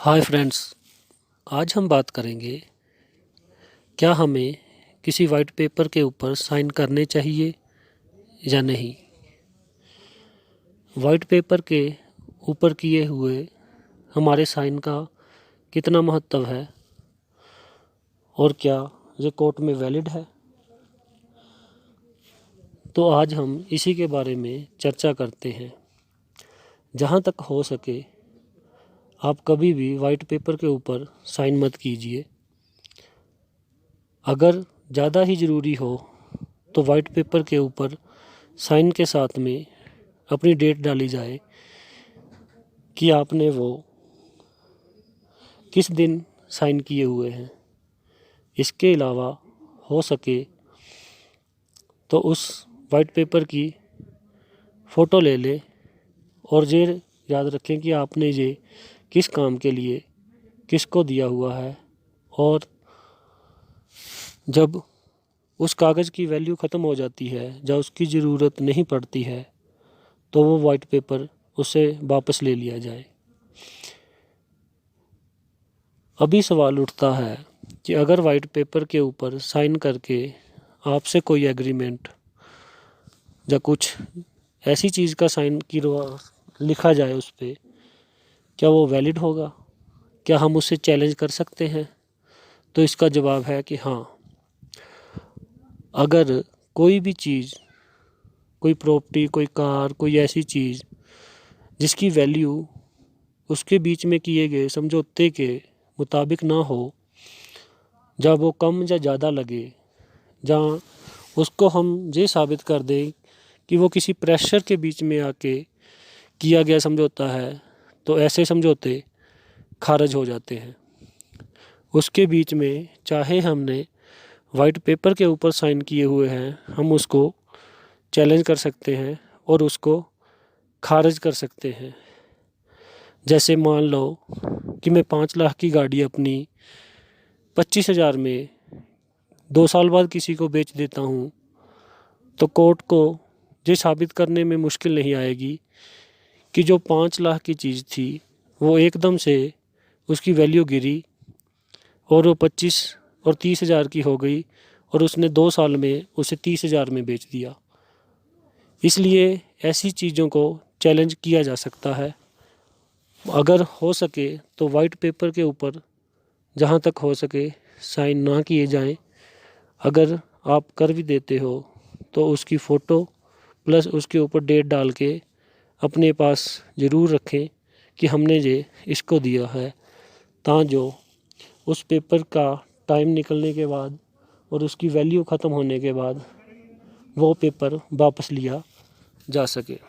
Hi friends, आज हम बात करेंगे क्या हमें किसी वाइट पेपर के ऊपर साइन करने चाहिए या नहीं। वाइट पेपर के ऊपर किए हुए हमारे साइन का कितना महत्व है और क्या ये कोर्ट में वैलिड है। तो आज हम इसी के बारे में चर्चा करते हैं। जहाँ तक हो सके आप कभी भी वाइट पेपर के ऊपर साइन मत कीजिए। अगर ज़्यादा ही ज़रूरी हो तो वाइट पेपर के ऊपर साइन के साथ में अपनी डेट डाली जाए कि आपने वो किस दिन साइन किए हुए हैं। इसके अलावा हो सके तो उस वाइट पेपर की फ़ोटो ले लें और ये याद रखें कि आपने ये किस काम के लिए किसको दिया हुआ है, और जब उस कागज़ की वैल्यू ख़त्म हो जाती है या उसकी ज़रूरत नहीं पड़ती है तो वो वाइट पेपर उसे वापस ले लिया जाए। अभी सवाल उठता है कि अगर वाइट पेपर के ऊपर साइन करके आपसे कोई एग्रीमेंट या कुछ ऐसी चीज़ का साइन लिखा जाए उस पर, क्या वो वैलिड होगा? क्या हम उसे चैलेंज कर सकते हैं? तो इसका जवाब है कि हाँ। अगर कोई भी चीज़, कोई प्रॉपर्टी, कोई कार, कोई ऐसी चीज़ जिसकी वैल्यू उसके बीच में किए गए समझौते के मुताबिक ना हो, जब वो कम या ज़्यादा लगे, जहाँ उसको हम ये साबित कर दें कि वो किसी प्रेशर के बीच में आके किया गया समझौता है, तो ऐसे समझौते खारिज हो जाते हैं। उसके बीच में चाहे हमने वाइट पेपर के ऊपर साइन किए हुए हैं, हम उसको चैलेंज कर सकते हैं और उसको खारिज कर सकते हैं। जैसे मान लो कि मैं 5 लाख की गाड़ी अपनी 25,000 में 2 साल बाद किसी को बेच देता हूँ, तो कोर्ट को ये साबित करने में मुश्किल नहीं आएगी कि जो 5 लाख की चीज़ थी वो एकदम से उसकी वैल्यू गिरी और वो 25 और 30,000 की हो गई और उसने 2 साल में उसे 30,000 में बेच दिया। इसलिए ऐसी चीज़ों को चैलेंज किया जा सकता है। अगर हो सके तो वाइट पेपर के ऊपर जहाँ तक हो सके साइन ना किए जाएं। अगर आप कर भी देते हो तो उसकी फ़ोटो प्लस उसके ऊपर डेट डाल के अपने पास ज़रूर रखें कि हमने ये इसको दिया है, ताकि उस पेपर का टाइम निकलने के बाद और उसकी वैल्यू ख़त्म होने के बाद वो पेपर वापस लिया जा सके।